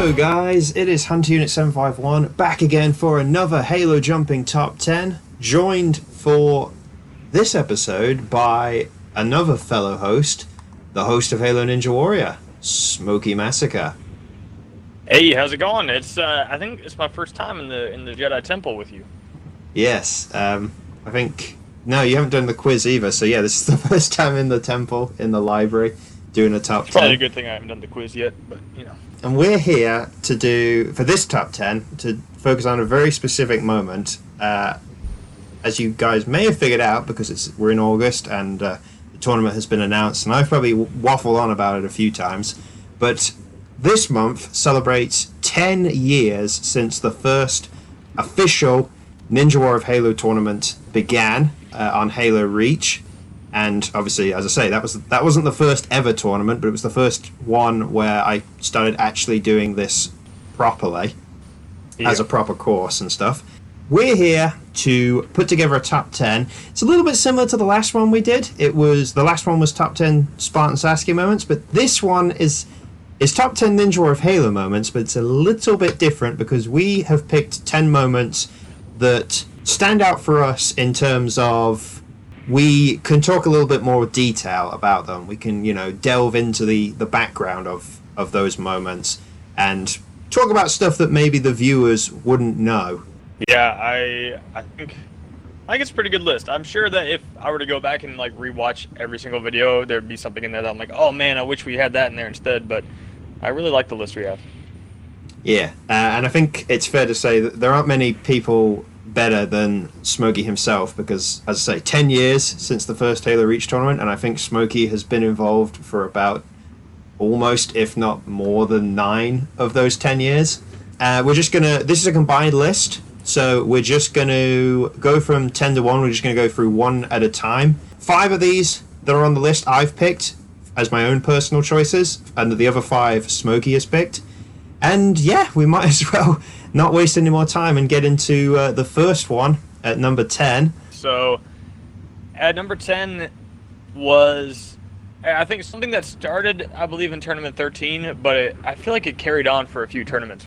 Hello guys, it is Hunter Unit 751 back again for another Halo Jumping Top 10, joined for this episode by another fellow host, the host of Halo Ninja Warrior, Smokey Massacre. Hey, how's it going? I think it's my first time in the Jedi Temple with you. Yes, I think... No, you haven't done the quiz either, so yeah, this is the first time in the temple, in the library, doing a top 10. Probably a good thing I haven't done the quiz yet, but you know. And we're here to do, for this top 10, to focus on a very specific moment. As you guys may have figured out, because we're in August and the tournament has been announced, and I've probably waffled on about it a few times, but this month celebrates 10 years since the first official Ninja War of Halo tournament began on Halo Reach. And obviously, as I say, that wasn't the first ever tournament, but it was the first one where I started actually doing this properly, as a proper course and stuff. We're here to put together a top 10. It's a little bit similar to the last one we did. The last one was top 10 Spartan Sasuke moments, but this one is top 10 Ninja War of Halo moments, but it's a little bit different because we have picked 10 moments that stand out for us in terms of we can talk a little bit more detail about them. We can, delve into the background of those moments and talk about stuff that maybe the viewers wouldn't know. Yeah, I think it's a pretty good list. I'm sure that if I were to go back and rewatch every single video, there'd be something in there that I'm like, oh man, I wish we had that in there instead. But I really like the list we have. Yeah, and I think it's fair to say that there aren't many people better than Smokey himself, because, as I say, 10 years since the first Halo Reach tournament, and I think Smokey has been involved for about almost, if not more than 9 of those 10 years. This is a combined list, so we're just going to go from 10 to 1, we're just going to go through one at a time. 5 of these that are on the list I've picked as my own personal choices, and the other 5 Smokey has picked. And yeah, we might as well not waste any more time and get into the first one at number 10. So, at number 10 was, I think, something that started, I believe, in Tournament 13, but I feel like it carried on for a few tournaments.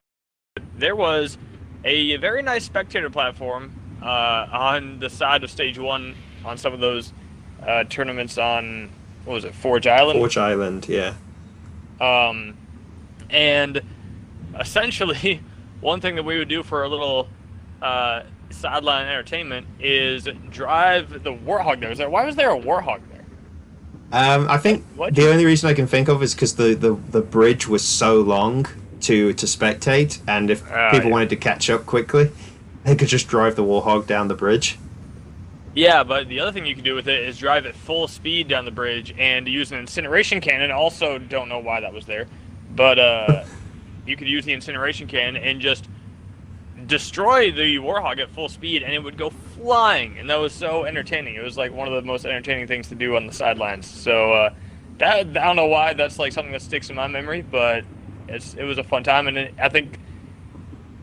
There was a very nice spectator platform on the side of Stage 1 on some of those tournaments on, what was it, Forge Island? Forge Island, yeah. And essentially, one thing that we would do for a little sideline entertainment is drive the Warthog there. Why was there a Warthog there? I think the only reason I can think of is because the bridge was so long to spectate, and if people wanted to catch up quickly, they could just drive the Warthog down the bridge. Yeah, but the other thing you could do with it is drive at full speed down the bridge and use an incineration cannon. Also, don't know why that was there, but you could use the incineration cannon and just destroy the Warthog at full speed, and it would go flying, and that was so entertaining. It was like one of the most entertaining things to do on the sidelines. So I don't know why that's something that sticks in my memory, but it was a fun time, and I think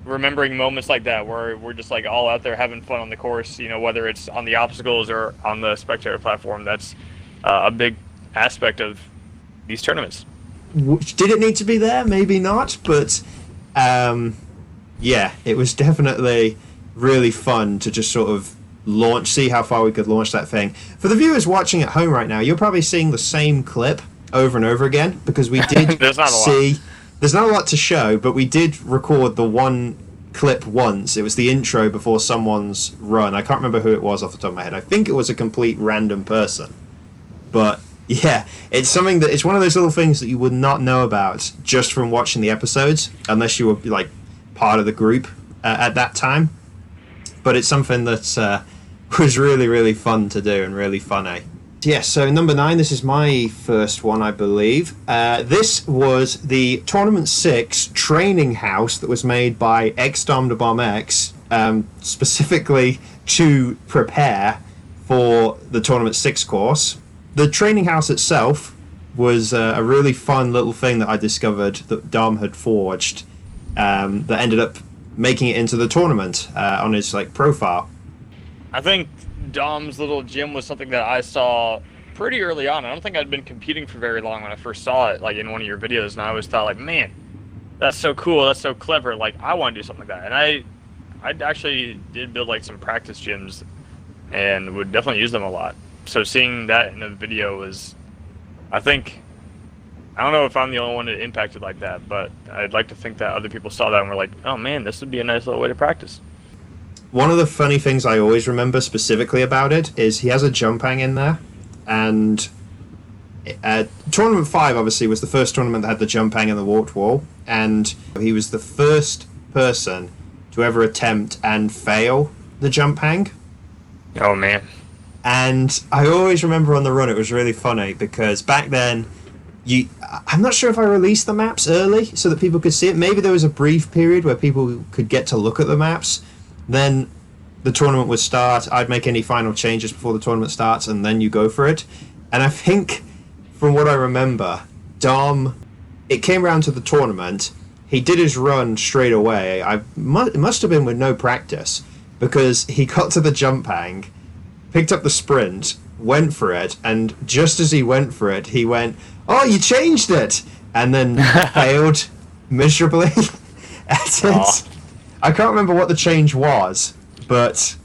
remembering moments like that where we're just all out there having fun on the course, whether it's on the obstacles or on the spectator platform, that's a big aspect of these tournaments. Did it need to be there? Maybe not, but yeah, it was definitely really fun to just sort of see how far we could launch that thing. For the viewers watching at home right now, you're probably seeing the same clip over and over again, because we did there's not a lot to show, but we did record the one clip once. It was the intro before someone's run. I can't remember who it was off the top of my head. I think it was a complete random person, but yeah, it's one of those little things that you would not know about just from watching the episodes, unless you were part of the group at that time. But it's something that was really, really fun to do and really funny. Yeah, so number 9, this is my first one, I believe. This was the Tournament 6 training house that was made by Xdom the Bomb X, specifically to prepare for the Tournament 6 course. The training house itself was a really fun little thing that I discovered that Dom had forged that ended up making it into the tournament on his profile. I think Dom's little gym was something that I saw pretty early on. I don't think I'd been competing for very long when I first saw it, in one of your videos, and I always thought, man, That's so cool. That's so clever. Like, I want to do something like that. And I actually did build like some practice gyms and would definitely use them a lot. So seeing that in a video was, I think, I don't know if I'm the only one that impacted like that, but I'd like to think that other people saw that and were like, oh man, this would be a nice little way to practice. One of the funny things I always remember specifically about it is he has a jump hang in there, and Tournament 5 obviously was the first tournament that had the jump hang and the warped wall, and he was the first person to ever attempt and fail the jump hang. Oh man. And I always remember on the run it was really funny because back then I'm not sure if I released the maps early so that people could see it. Maybe there was a brief period where people could get to look at the maps. Then the tournament would start. I'd make any final changes before the tournament starts, and then you go for it. And I think, from what I remember, Dom, it came around to the tournament. He did his run straight away. It must have been with no practice, because he got to the jump hang, picked up the sprint, went for it, and just as he went for it, he went, "Oh, you changed it!" and then failed miserably at it. I can't remember what the change was, but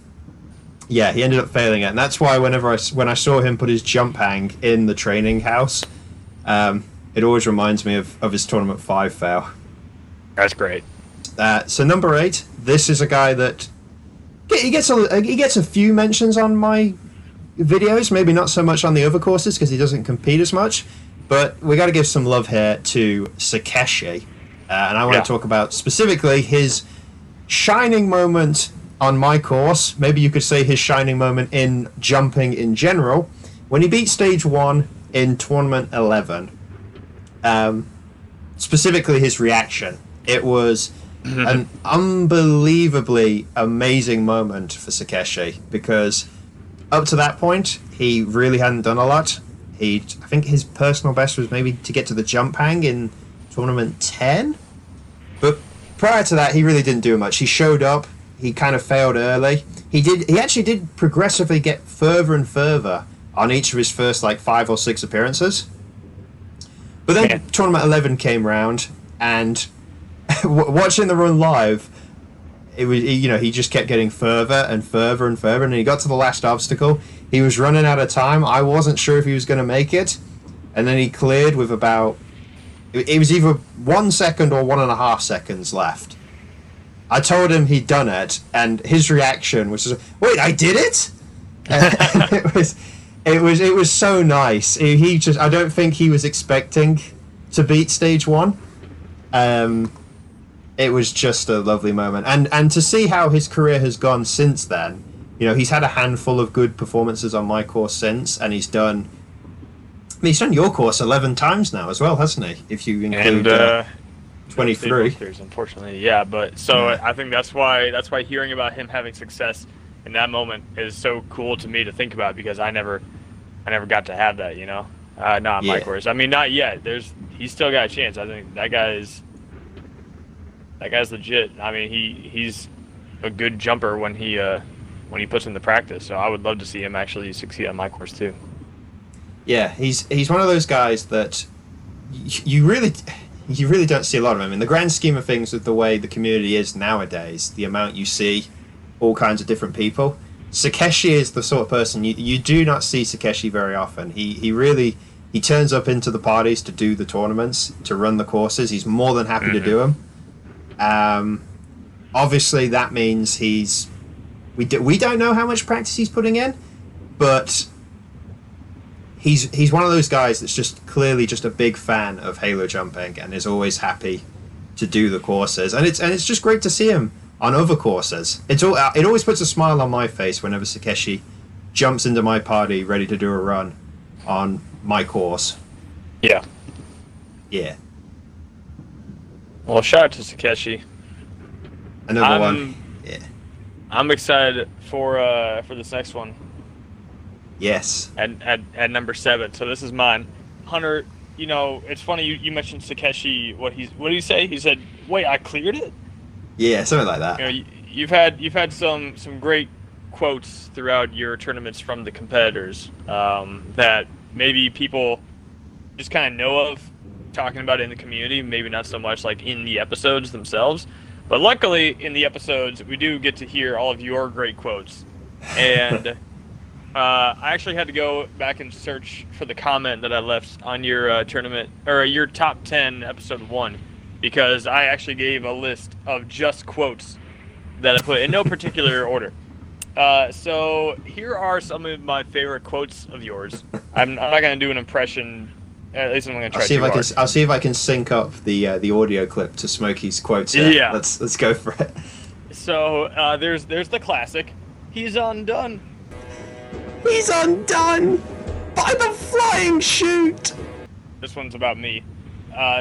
yeah, he ended up failing it, and that's why when I saw him put his jump hang in the training house, it always reminds me of his Tournament 5 fail. That's great. So number 8, this is a guy that he gets a few mentions on my videos, maybe not so much on the other courses because he doesn't compete as much, but we got to give some love here to Sakeshi, and I want to talk about specifically his shining moment on my course. Maybe you could say his shining moment in jumping in general, when he beat stage 1 in tournament 11. Specifically his reaction. It was an unbelievably amazing moment for Sakeshi, because up to that point he really hadn't done a lot. I think his personal best was maybe to get to the jump hang in tournament 10, but prior to that, he really didn't do much. He showed up. He kind of failed early. He actually did progressively get further and further on each of his first 5 or 6 appearances. But then tournament 11 came round, and watching the run live, it was he just kept getting further and further and further, and he got to the last obstacle. He was running out of time. I wasn't sure if he was going to make it, and then he cleared with about. It was either 1 second or 1.5 seconds left. I told him he'd done it, and his reaction was just, "Wait, I did it!" It was so nice. He just, I don't think he was expecting to beat stage 1. It was just a lovely moment, and to see how his career has gone since then. He's had a handful of good performances on my course since, and he's done your course 11 times now as well, hasn't he? If you include 23. Unfortunately, yeah. But I think that's why hearing about him having success in that moment is so cool to me to think about, because I never got to have that. Not on my course. I mean, not yet. He's still got a chance. I think that guy's legit. I mean, he's a good jumper when he puts in the practice. So I would love to see him actually succeed on my course too. Yeah, he's one of those guys that you really don't see a lot of him. In the grand scheme of things, with the way the community is nowadays, the amount you see all kinds of different people, Sakeshi is the sort of person you do not see Sakeshi very often. He turns up into the parties to do the tournaments, to run the courses. He's more than happy to do them. Obviously, that means we don't know how much practice he's putting in, but he's one of those guys that's just clearly just a big fan of halo jumping and is always happy to do the courses, and it's just great to see him on other courses. It always puts a smile on my face whenever Sakeshi jumps into my party ready to do a run on my course. Yeah. Well, shout out to Sakeshi. Another one. Yeah. I'm excited for this next one. Yes. At number 7. So this is mine. Hunter, it's funny you mentioned Sakeshi. What did he say? He said, "Wait, I cleared it?" Yeah, something like that. You've had some great quotes throughout your tournaments from the competitors that maybe people just kind of know of, talking about it in the community, maybe not so much like in the episodes themselves. But luckily, in the episodes, we do get to hear all of your great quotes. And I actually had to go back and search for the comment that I left on your tournament, or your top 10 episode 1, because I actually gave a list of just quotes that I put in no particular order. So here are some of my favorite quotes of yours. I'm not going to do an impression. At least I'm going to try. I'll see if I can sync up the audio clip to Smokey's quotes. Yeah. Let's go for it. So there's the classic. He's undone. He's undone by the flying chute. This one's about me.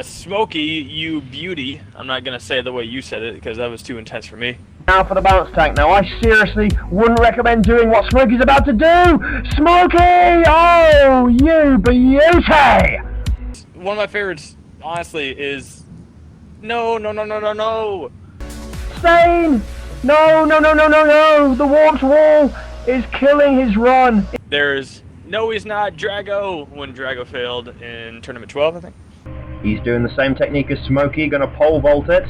Smokey, you beauty. I'm not going to say it the way you said it because that was too intense for me. Now for the bounce tank. Now I seriously wouldn't recommend doing what Smokey's about to do. Smokey! Oh, you beauty! One of my favorites, honestly, is no. Sane! No. The warped wall is killing his run. There's no, he's not Drago when Drago failed in tournament 12, I think. He's doing the same technique as Smokey, gonna pole vault it.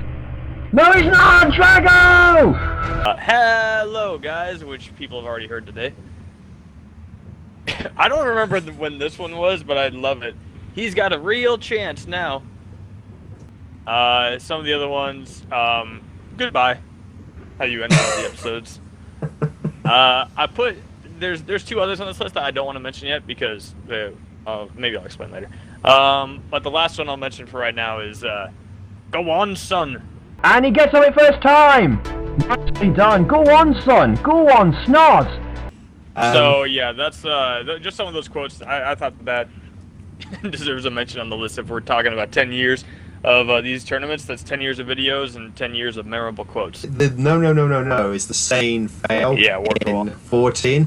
No, he's not! Drago! Hello, guys, which people have already heard today. I don't remember when this one was, but I love it. He's got a real chance now. Some of the other ones, goodbye. How you end all the episodes. I put, there's 2 others on this list that I don't want to mention yet because maybe I'll explain later. But the last one I'll mention for right now is, go on, son. And he gets on it first time! Nicely done. Go on, son. Go on, Snod. So, yeah, that's just some of those quotes. I thought that deserves a mention on the list if we're talking about 10 years of these tournaments. That's 10 years of videos and 10 years of memorable quotes. The no is the Sane fail in 14.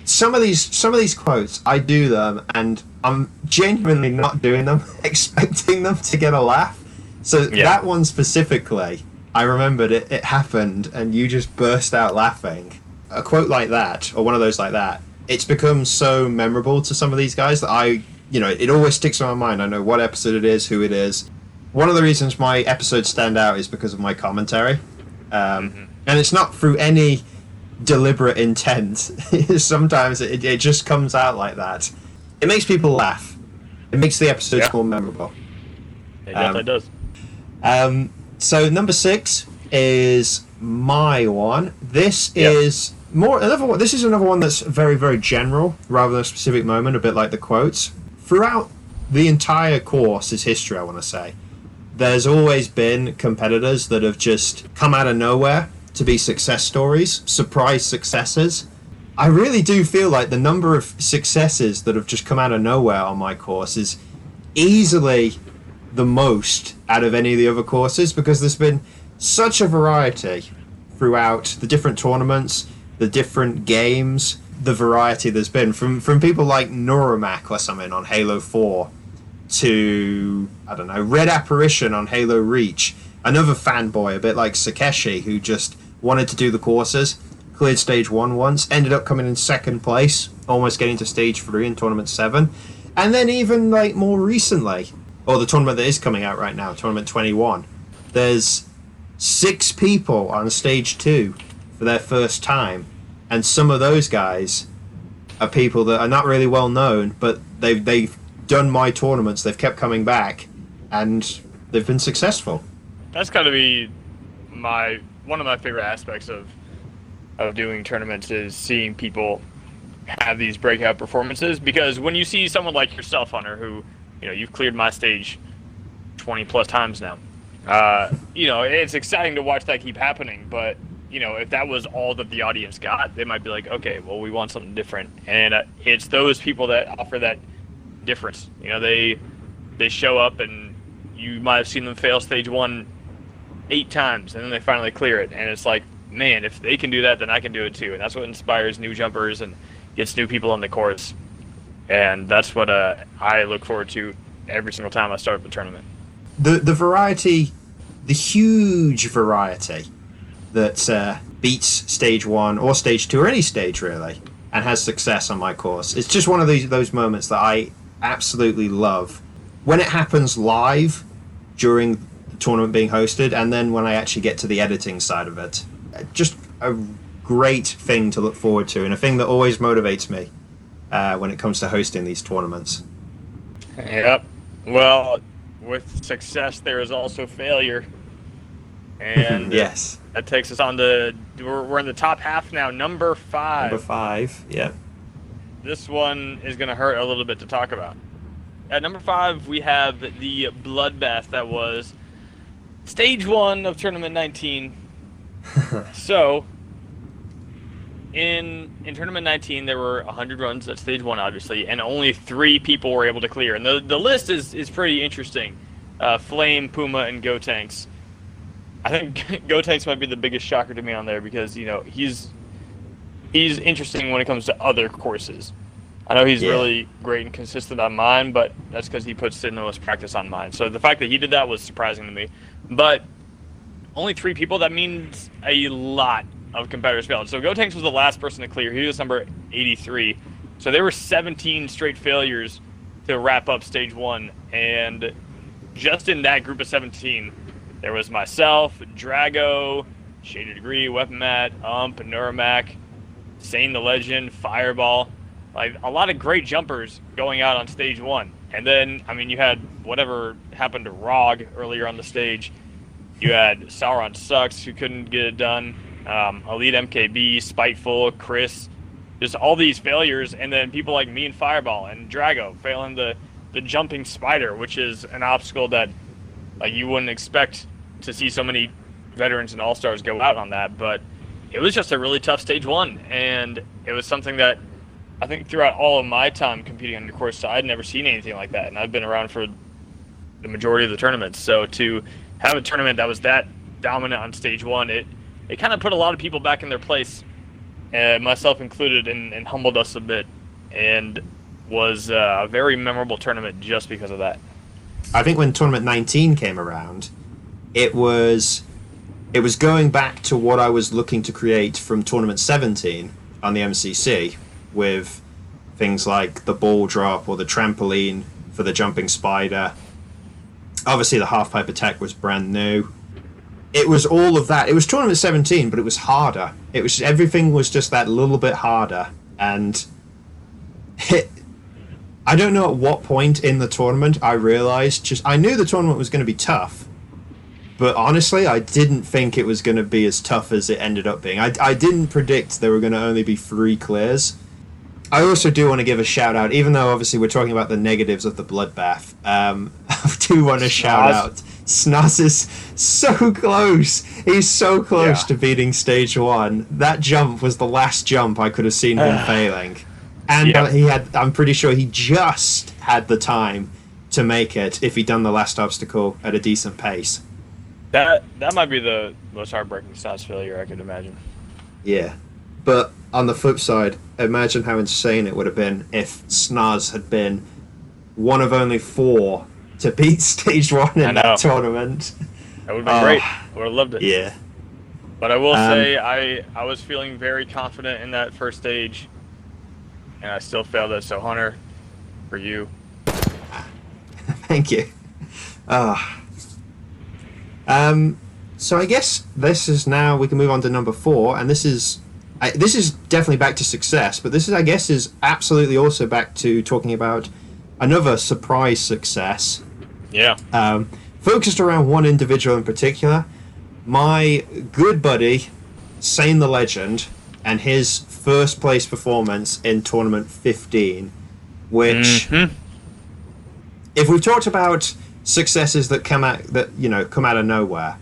Some of these quotes, I do them, and I'm genuinely not doing them, expecting them to get a laugh. So that one specifically, I remembered it happened, and you just burst out laughing. A quote like that, or one of those like that, it's become so memorable to some of these guys that it always sticks in my mind. I know what episode it is, who it is. One of the reasons my episodes stand out is because of my commentary. And it's not through any deliberate intent. Sometimes it just comes out like that. It makes people laugh. It makes the episodes more memorable. It definitely does. So number 6 is my one. This is another one. This is another one that's very, very general rather than a specific moment, a bit like the quotes. Throughout the entire course's history, I want to say, there's always been competitors that have just come out of nowhere to be success stories, surprise successes. I really do feel like the number of successes that have just come out of nowhere on my course is easily the most out of any of the other courses, because there's been such a variety throughout the different tournaments, the different games, the variety there's been from people like Neuromac or something on Halo 4 to, I don't know, Red Apparition on Halo Reach, another fanboy a bit like Sakeshi who just wanted to do the courses, cleared stage 1 once, ended up coming in 2nd place, almost getting to stage 3 in tournament 7, and then even like more recently, or the tournament that is coming out right now, tournament 21, there's 6 people on stage 2 for their first time, and some of those guys are people that are not really well known, but they've done my tournaments, they've kept coming back, and they've been successful. That's got to be one of my favorite aspects of doing tournaments is seeing people have these breakout performances, because when you see someone like yourself, Hunter, who you've cleared my stage 20 plus times now, it's exciting to watch that keep happening, but if that was all that the audience got, they might be like, okay, well, we want something different. And it's those people that offer that difference. They show up, and you might have seen them fail stage 1 8 times, and then they finally clear it. And it's like, man, if they can do that, then I can do it too. And that's what inspires new jumpers and gets new people on the course. And that's what I look forward to every single time I start up a tournament. The variety, the huge variety that beats stage 1 or stage 2 or any stage really, and has success on my course. It's just one of those moments that I absolutely love. when it happens live during the tournament being hosted, and then when I actually get to the editing side of it. Just a great thing to look forward to, and a thing that always motivates me when it comes to hosting these tournaments. Yep. Well, with success, there is also failure. And yes. That takes us on to, we're in the top half now, number 5. Number 5, yeah. This one is going to hurt a little bit to talk about. At number 5, we have the bloodbath that was stage 1 of Tournament 19. So, in Tournament 19, there were 100 runs at stage 1, obviously, and only 3 people were able to clear. And the list is pretty interesting. Flame, Puma, and Gotenks. I think Gotenks might be the biggest shocker to me on there because, you know, he's interesting when it comes to other courses. I know he's really great and consistent on mine, but that's because he puts in the most practice on mine. So the fact that he did that was surprising to me. But only 3 people, that means a lot of competitors failed. So Gotenks was the last person to clear. He was number 83. So there were 17 straight failures to wrap up stage 1. And just in that group of 17, there was myself, Drago, Shaded Degree, Weapon Mat, Neuramac, Sane the Legend, Fireball. Like, a lot of great jumpers going out on stage 1. And then, I mean, you had whatever happened to Rog earlier on the stage. You had Sauron Sucks, who couldn't get it done. Elite MKB, Spiteful, Chris. Just all these failures. And then people like me and Fireball and Drago failing the jumping spider, which is an obstacle that, like, you wouldn't expect to see so many veterans and all-stars go out on that. But it was just a really tough stage 1. And it was something that I think throughout all of my time competing on the course, I'd never seen anything like that. And I've been around for the majority of the tournaments. So to have a tournament that was that dominant on stage 1, it kind of put a lot of people back in their place, myself included, and humbled us a bit. And was a very memorable tournament just because of that. I think when Tournament 19 came around, it was going back to what I was looking to create from Tournament 17 on the MCC, with things like the ball drop or the trampoline for the jumping spider. Obviously, the half-pipe attack was brand new. It was all of that. It was Tournament 17, but it was harder. Everything was just that little bit harder. And I don't know at what point in the tournament I realized, I knew the tournament was going to be tough, but honestly, I didn't think it was going to be as tough as it ended up being. I didn't predict there were going to only be 3 clears. I also do want to give a shout out, even though obviously we're talking about the negatives of the bloodbath. I do want to shout out. Snoz is so close. He's so close to beating stage 1. That jump was the last jump I could have seen him failing. And I'm pretty sure he just had the time to make it if he'd done the last obstacle at a decent pace. That might be the most heartbreaking Snoz failure I could imagine. Yeah. But on the flip side, imagine how insane it would have been if Snoz had been one of only 4 to beat stage 1 in that tournament. That would have been great. I would have loved it. Yeah. But I will say, I was feeling very confident in that first stage, and I still failed it. So, Hunter, for you. Thank you. So I guess this is now, we can move on to number 4, and this is definitely back to success, but this is, I guess, is absolutely also back to talking about another surprise success. Yeah. Focused around one individual in particular, my good buddy, Sane the Legend, and his first place performance in Tournament 15, which, if we've talked about successes that come out of nowhere,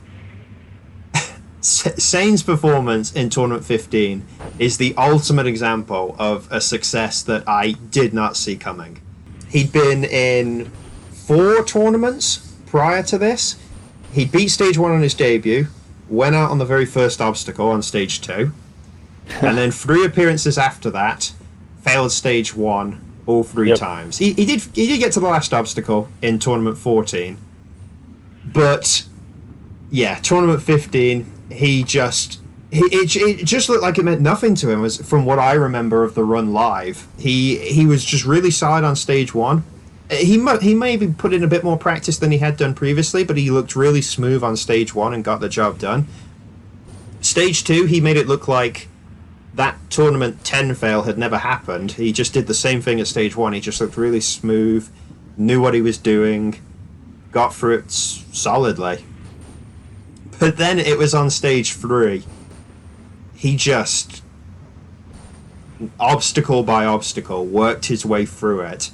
Sane's performance in Tournament 15 is the ultimate example of a success that I did not see coming. He'd been in 4 tournaments prior to this. He beat stage 1 on his debut, went out on the very first obstacle on stage 2, and then 3 appearances after that, failed stage 1 all 3 times. He did get to the last obstacle in Tournament 14, but yeah, Tournament 15, it just looked like it meant nothing to him. From what I remember of the run live, he was just really solid on stage 1, He maybe put in a bit more practice than he had done previously, but he looked really smooth on stage 1 and got the job done. Stage 2, he made it look like that tournament 10 fail had never happened. He just did the same thing at stage 1. He just looked really smooth, knew what he was doing, got through it solidly. But then it was on stage 3. He just, obstacle by obstacle, worked his way through it.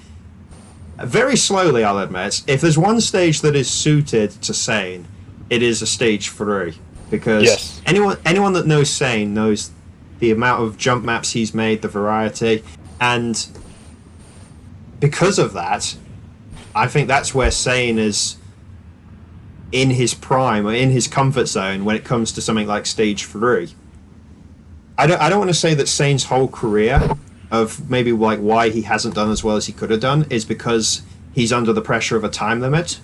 Very slowly, I'll admit. If there's one stage that is suited to Sane, it is a stage 3. Because anyone that knows Sane knows the amount of jump maps he's made, the variety. And because of that, I think that's where Sane is in his prime, or in his comfort zone, when it comes to something like stage 3. I don't want to say that Sane's whole career of maybe like why he hasn't done as well as he could have done is because he's under the pressure of a time limit.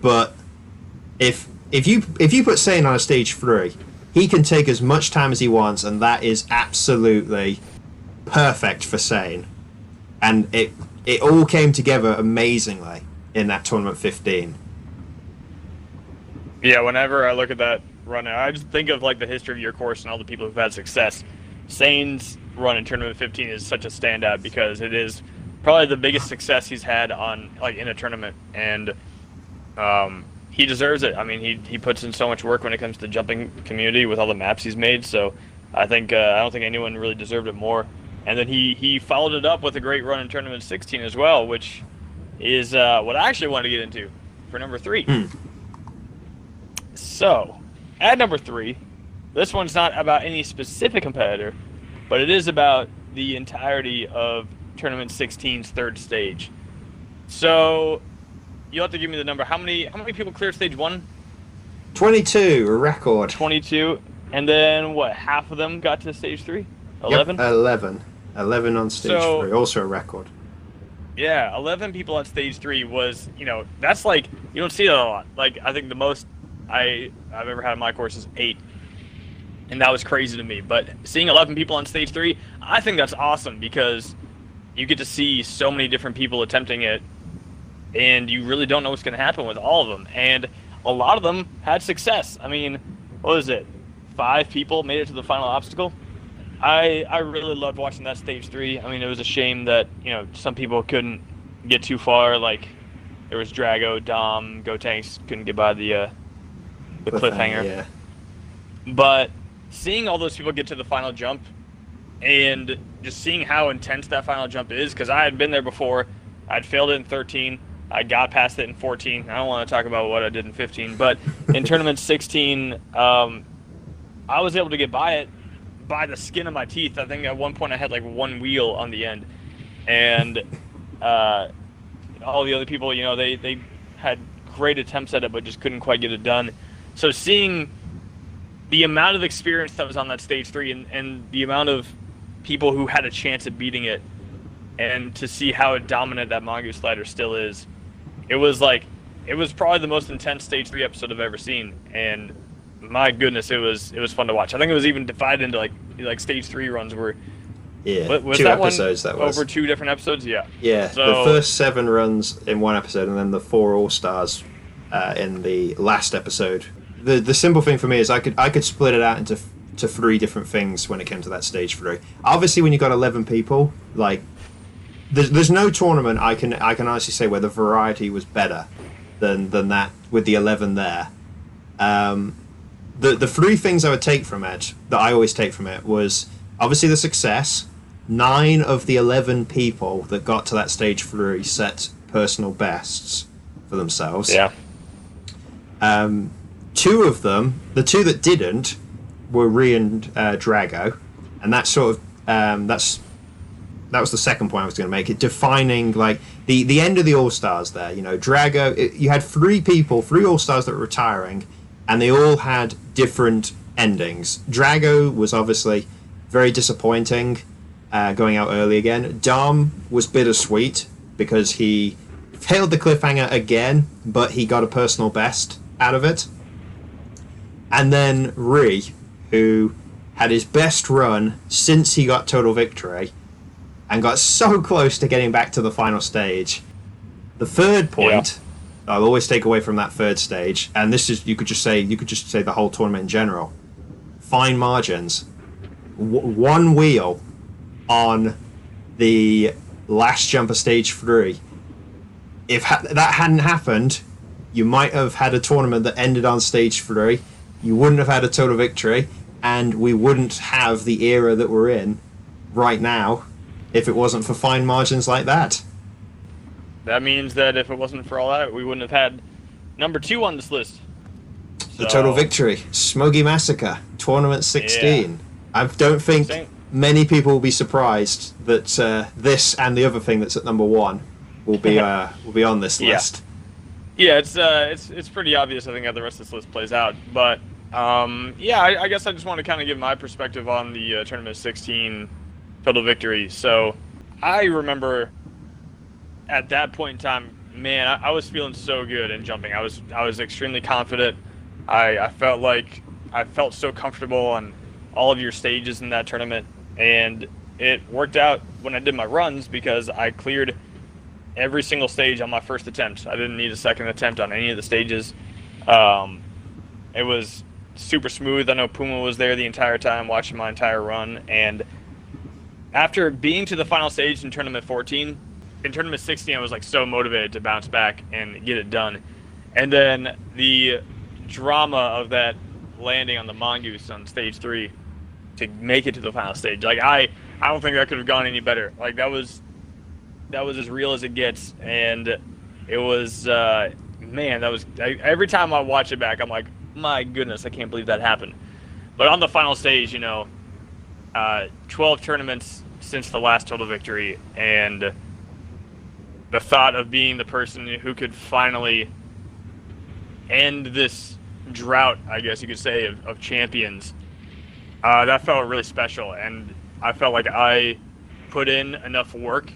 But if you put Sane on a stage 3, he can take as much time as he wants, and that is absolutely perfect for Sane. And it all came together amazingly in that tournament 15. Yeah, whenever I look at that run, I just think of like the history of your course and all the people who've had success. Sane's run in tournament 15 is such a standout because it is probably the biggest success he's had on like in a tournament, and he deserves it. I mean, he puts in so much work when it comes to the jumping community with all the maps he's made. So I don't think anyone really deserved it more. And then he followed it up with a great run in tournament 16 as well, which is what I actually wanted to get into for number 3. So, at number 3, this one's not about any specific competitor, but it is about the entirety of Tournament 16's third stage. So, you'll have to give me the number. How many people cleared stage 1? 22, a record. 22. And then, what, half of them got to stage 3? 11? Yep, 11. 11 on stage 3, also a record. Yeah, 11 people on stage 3 was, that's like, you don't see that a lot. Like, I think the most I've ever had on my course is 8. And that was crazy to me. But seeing 11 people on stage 3, I think that's awesome because you get to see so many different people attempting it, and you really don't know what's going to happen with all of them. And a lot of them had success. I mean, what was it? 5 people made it to the final obstacle. I really loved watching that stage 3. I mean, it was a shame that, some people couldn't get too far. Like, there was Drago, Dom, Gotenks couldn't get by the cliffhanger. Yeah. But seeing all those people get to the final jump and just seeing how intense that final jump is, because I had been there before. I'd failed it in 13. I got past it in 14. I don't want to talk about what I did in 15. But in tournament 16, I was able to get by it by the skin of my teeth. I think at one point I had like one wheel on the end. And all the other people, they had great attempts at it, but just couldn't quite get it done. So seeing the amount of experience that was on that stage 3 and the amount of people who had a chance at beating it, and to see how dominant that Mongoose slider still is, it was probably the most intense stage 3 episode I've ever seen. And my goodness, it was fun to watch. I think it was even divided into like stage 3 runs where was 2 that episodes. One that was over 2 different episodes. Yeah. So, the first 7 runs in one episode, and then the 4 All Stars in the last episode. The simple thing for me is I could split it out into 3 different things when it came to that stage 3. Obviously, when you got 11 people, like there's no tournament I can honestly say where the variety was better than that with the 11 there. The 3 things I would take from it, that I always take from it, was obviously the success. 9 of the 11 people that got to that stage 3 set personal bests for themselves. Yeah. 2 of them, the 2 that didn't, were Rhea and Drago, and that sort of that was the second point I was going to make. It defining like the end of the All Stars there. Drago. You had 3 people, 3 All Stars that were retiring, and they all had different endings. Drago was obviously very disappointing, going out early again. Dom was bittersweet because he failed the cliffhanger again, but he got a personal best out of it. And then Rhea, who had his best run since he got total victory, and got so close to getting back to the final stage. The third point, I'll always take away from that third stage, and this is you could just say the whole tournament in general. Fine margins. One wheel on the last jump of stage 3. If that hadn't happened, you might have had a tournament that ended on stage 3. You wouldn't have had a total victory, and we wouldn't have the era that we're in right now if it wasn't for fine margins like that. That means that if it wasn't for all that, we wouldn't have had number 2 on this list. The total victory, Smokey Massacre, Tournament 16. Yeah. I don't think many people will be surprised that this and the other thing that's at number 1 will be on this list. Yeah, it's pretty obvious, I think, how the rest of this list plays out. But I guess I just want to kind of give my perspective on the Tournament 16 total victory. So I remember at that point in time, man, I was feeling so good in jumping. I was extremely confident. I felt so comfortable on all of your stages in that tournament, and it worked out when I did my runs because I cleared every single stage on my first attempt. I didn't need a second attempt on any of the stages. It was super smooth. I know Puma was there the entire time watching my entire run, and after being to the final stage in Tournament 14, in Tournament 16 I was like so motivated to bounce back and get it done. And then the drama of that landing on the mongoose on stage 3 to make it to the final stage, like I don't think that could have gone any better. Like that was as real as it gets, and it was every time I watch it back I'm like, my goodness, I can't believe that happened. But on the final stage, 12 tournaments since the last total victory, and the thought of being the person who could finally end this drought, I guess you could say, of champions, that felt really special. And I felt like I put in enough work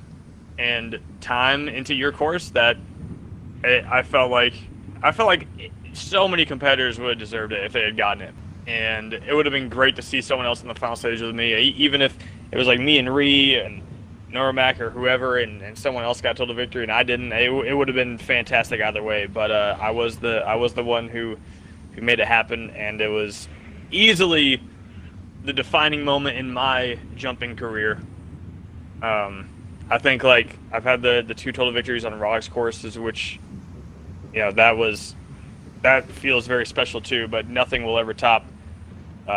and time into your course that I felt like so many competitors would have deserved it if they had gotten it. And it would have been great to see someone else in the final stage with me, even if it was like me and Ree and Normac or whoever, and someone else got total victory and I didn't. It would have been fantastic either way. But I was the one who made it happen, and it was easily the defining moment in my jumping career. I think like I've had the 2 total victories on Rolex courses, which that feels very special too. But nothing will ever top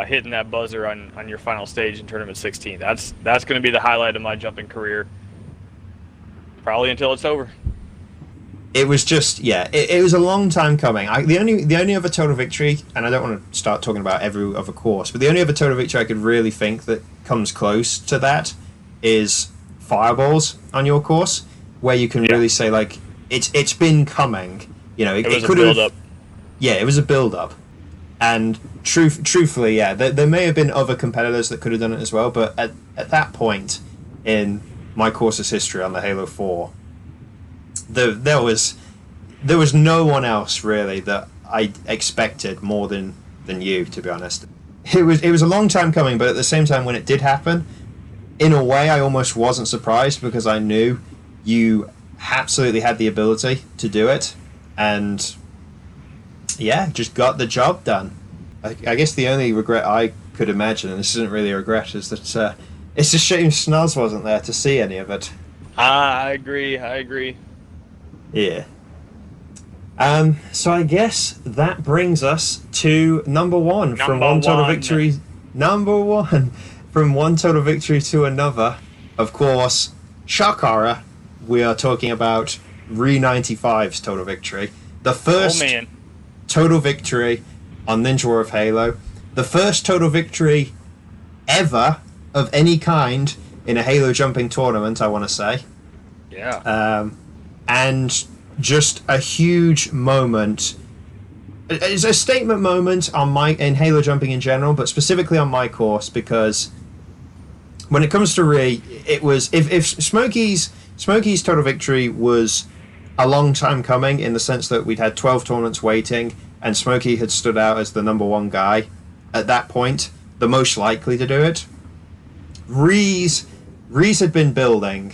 hitting that buzzer on your final stage in Tournament 16. That's going to be the highlight of my jumping career, probably until it's over. It was just, it was a long time coming. The only other total victory, and I don't want to start talking about every other course, but the only other total victory I could really think that comes close to that is Fireballs on your course, where you can really say like it's been coming. It could have. Yeah, it was a build-up. And truthfully, there may have been other competitors that could have done it as well, but at that point in my course's history on the Halo 4, there was no one else really that I expected more than you, to be honest. It was a long time coming, but at the same time, when it did happen, in a way I almost wasn't surprised because I knew you absolutely had the ability to do it, and just got the job done. I guess the only regret I could imagine, and this isn't really a regret, is that it's a shame Snaz wasn't there to see any of it. I agree. Yeah. So I guess that brings us to number 1 from one total victory. Number 1 from one total victory to another. Of course, shock horror. We are talking about Re95's total victory. The first total victory on Ninja War of Halo. The first total victory ever of any kind in a Halo jumping tournament, I want to say. Yeah. And just a huge moment. It's a statement moment in Halo jumping in general, but specifically on my course, because when it comes to Re, it was if Smokey's total victory was a long time coming, in the sense that we'd had 12 tournaments waiting, and Smokey had stood out as the number 1 guy at that point, the most likely to do it. Re's Reese had been building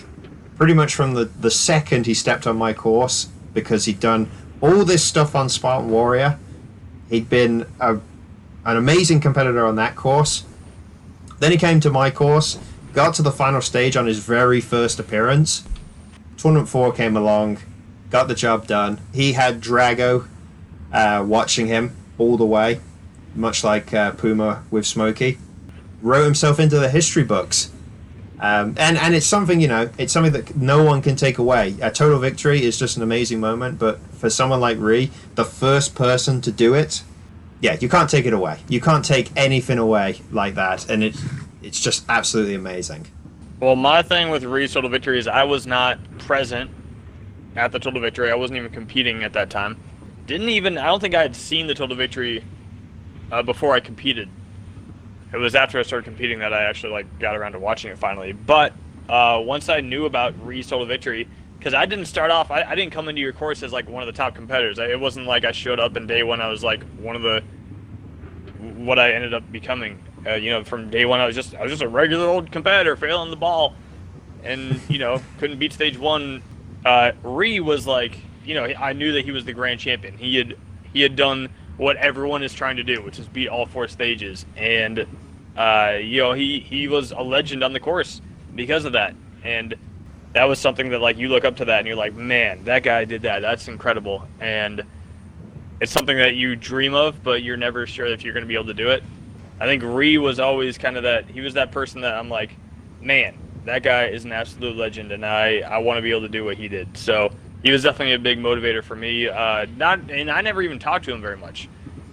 pretty much from the second he stepped on my course, because he'd done all this stuff on Spartan Warrior. He'd been an amazing competitor on that course. Then he came to my course, got to the final stage on his very first appearance. Tournament 4 came along, got the job done. He had Drago watching him all the way, much like Puma with Smokey. Wrote himself into the history books. And it's something, it's something that no one can take away. A total victory is just an amazing moment, but for someone like Ree, the first person to do it, yeah, you can't take it away. You can't take anything away like that, and it's just absolutely amazing. Well, my thing with Ree's total victory is I was not present at the total victory. I wasn't even competing at that time. I don't think I had seen the total victory before I competed. It was after I started competing that I actually got around to watching it finally. But once I knew about Ree's total victory, because I didn't start off, I didn't come into your course as one of the top competitors. It wasn't like I showed up in day one. I was one of what I ended up becoming. From day one, I was just a regular old competitor, failing the ball, and couldn't beat stage 1. Ree was I knew that he was the grand champion. He had done what everyone is trying to do, which is beat all 4 stages, and he was a legend on the course because of that. And that was something that you look up to that and you're like, man, that guy did that. That's incredible. And it's something that you dream of, but you're never sure if you're going to be able to do it. I think Ree was always kind of he was that person that I'm like, man, that guy is an absolute legend, and I want to be able to do what he did. So he was definitely a big motivator for me. And I never even talked to him very much.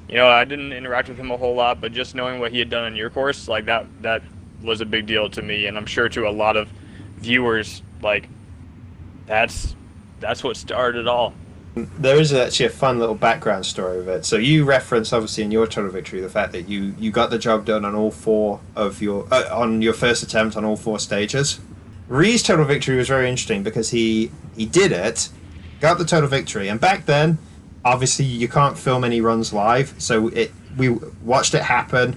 I didn't interact with him a whole lot, but just knowing what he had done in your course, that was a big deal to me, and I'm sure to a lot of viewers, that's what started it all. There is actually a fun little background story of it. So you referenced, obviously, in your total victory, the fact that you got the job done on all 4 of on your first attempt on all 4 stages. Ree's total victory was very interesting because he did it, got the total victory, and back then, obviously, you can't film any runs live, so we watched it happen.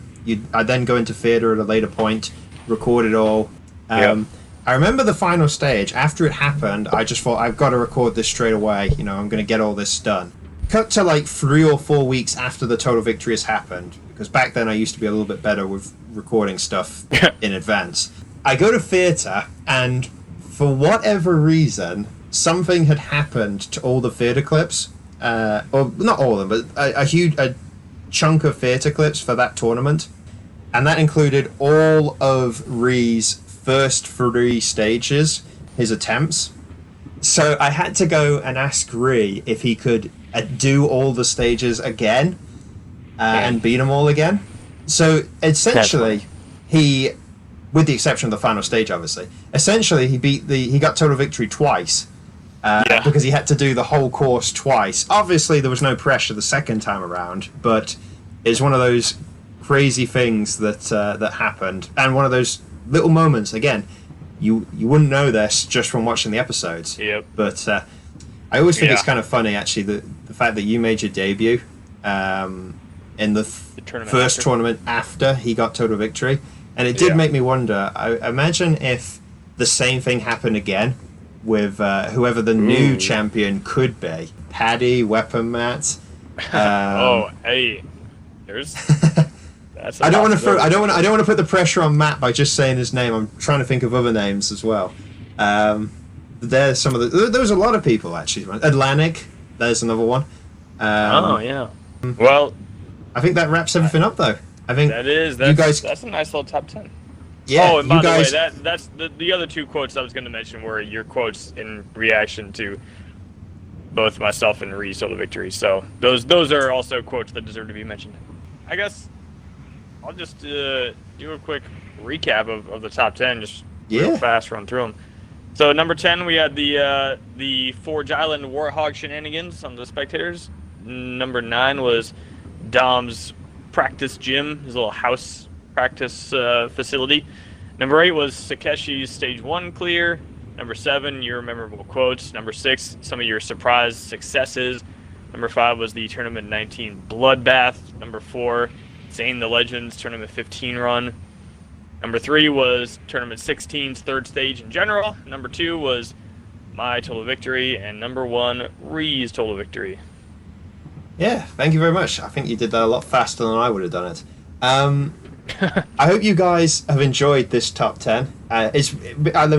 I'd then go into theatre at a later point, record it all. I remember the final stage. After it happened, I just thought, I've got to record this straight away. I'm going to get all this done. Cut to 3 or 4 weeks after the total victory has happened, because back then I used to be a little bit better with recording stuff in advance. I go to theatre, and for whatever reason, something had happened to all the theatre clips. Or not all of them, but a huge chunk of theatre clips for that tournament. And that included all of Ree's first 3 stages, his attempts. So I had to go and ask Ree if he could do all the stages again and beat them all again. So essentially, he, with the exception of the final stage, obviously, essentially he got total victory twice. Because he had to do the whole course twice. Obviously, there was no pressure the second time around, but it's one of those crazy things that happened, and one of those little moments. Again, you wouldn't know this just from watching the episodes. Yep. But I always think it's kind of funny, actually, the fact that you made your debut in the first tournament after he got total victory, and it did make me wonder. I imagine if the same thing happened again with whoever the new champion could be, Paddy, Weapon Matt. There's. That's I don't want to put the pressure on Matt by just saying his name. I'm trying to think of other names as well. There's some of there was a lot of people actually. Atlantic. There's another one. Well, I think that wraps everything up, though. I think that's a nice little top 10. Yeah, and by the way, that's the other 2 quotes I was going to mention were your quotes in reaction to both myself and Ree's total victory. So those are also quotes that deserve to be mentioned. I guess I'll just do a quick recap of the top 10, just real fast, run through them. So number 10, we had the Forge Island Warhog shenanigans on the Spectators. Number 9 was Dom's practice gym, his little house practice facility. Number 8 was Sakeshi's stage 1 clear. Number 7, your memorable quotes. Number 6, some of your surprise successes. Number 5 was the Tournament 19 bloodbath. Number 4, Sane the Legends Tournament 15 run. Number 3 was Tournament 16's third stage in general. Number 2 was my total victory. And number 1, Ree's total victory. Yeah, thank you very much. I think you did that a lot faster than I would have done it. I hope you guys have enjoyed this top 10. Let me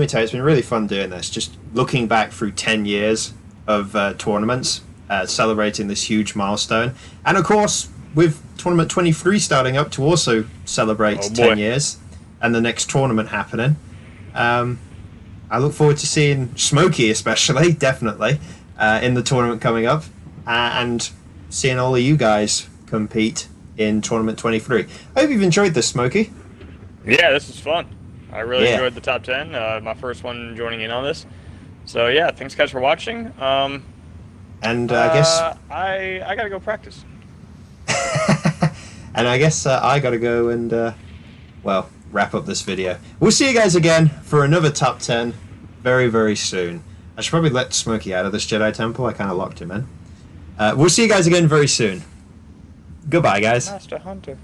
tell you, it's been really fun doing this. Just looking back through 10 years of tournaments, celebrating this huge milestone. And of course, with Tournament 23 starting up to also celebrate 10 years and the next tournament happening. I look forward to seeing Smokey especially, definitely, in the tournament coming up. And seeing all of you guys compete in Tournament 23. I hope you've enjoyed this, Smokey. Yeah, this was fun. I really enjoyed the top 10. My first one joining in on this. So yeah, thanks guys for watching. And I guess I gotta go practice. and I guess I gotta go and wrap up this video. We'll see you guys again for another top 10 very, very soon. I should probably let Smokey out of this Jedi Temple. I kind of locked him in. We'll see you guys again very soon. Goodbye, guys. Master Hunter.